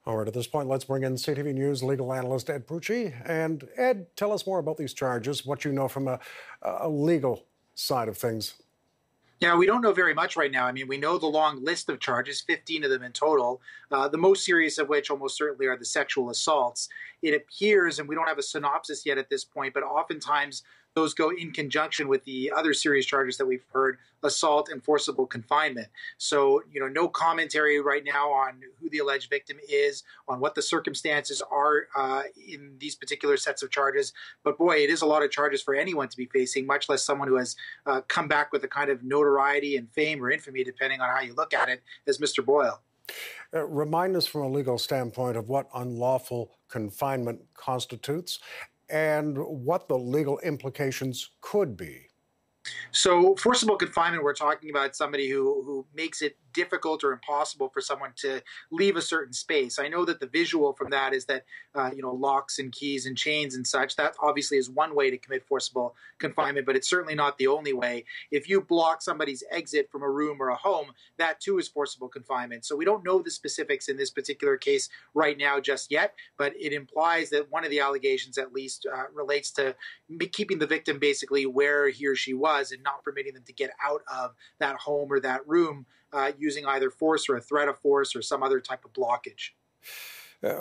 All right, at this point, let's bring in CTV News legal analyst Ed Pucci. And Ed, tell us more about these charges, what you know from a legal side of things. Yeah, we don't know very much right now. I mean, we know the long list of charges, 15 of them in total, the most serious of which almost certainly are the sexual assaults. It appears, and we don't have a synopsis yet at this point, but oftentimes those go in conjunction with the other serious charges that we've heard, assault and forcible confinement. So, no commentary right now on who the alleged victim is, on what the circumstances are in these particular sets of charges. But boy, it is a lot of charges for anyone to be facing, much less someone who has come back with a kind of notoriety and fame or infamy, depending on how you look at it, as Mr. Boyle. Remind us from a legal standpoint of what unlawful confinement constitutes and what the legal implications could be. So forcible confinement, we're talking about somebody who makes it difficult or impossible for someone to leave a certain space. I know that the visual from that is that, locks and keys and chains and such. That obviously is one way to commit forcible confinement, but it's certainly not the only way. If you block somebody's exit from a room or a home, that too is forcible confinement. So we don't know the specifics in this particular case right now just yet, but it implies that one of the allegations at least relates to keeping the victim basically where he or she was and not permitting them to get out of that home or that room using either force or a threat of force or some other type of blockage.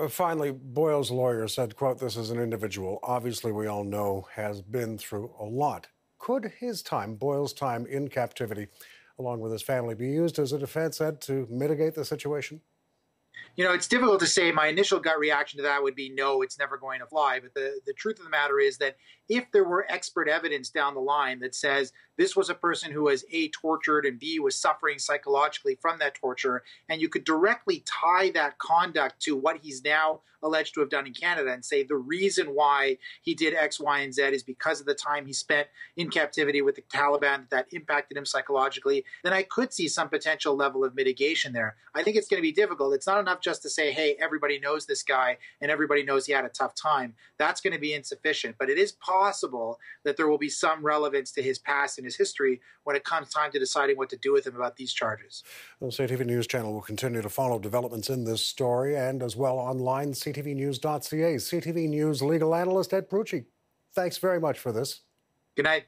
Finally, Boyle's lawyer said, quote, "This is an individual, obviously we all know has been through a lot. Could his time, Boyle's time in captivity, along with his family, be used as a defense, Ed, to mitigate the situation?" It's difficult to say. My initial gut reaction to that would be no, it's never going to fly. But the truth of the matter is that if there were expert evidence down the line that says this was a person who was A, tortured, and B, was suffering psychologically from that torture, and you could directly tie that conduct to what he's now alleged to have done in Canada and say the reason why he did X, Y, and Z is because of the time he spent in captivity with the Taliban, that impacted him psychologically, then I could see some potential level of mitigation there. I think it's going to be difficult. It's not enough just to say, hey, everybody knows this guy and everybody knows he had a tough time. That's going to be insufficient. But it is possible that there will be some relevance to his past and his history when it comes time to deciding what to do with him about these charges. The CTV News channel will continue to follow developments in this story and as well online, ctvnews.ca. CTV News legal analyst Ed Pucci, thanks very much for this. Good night.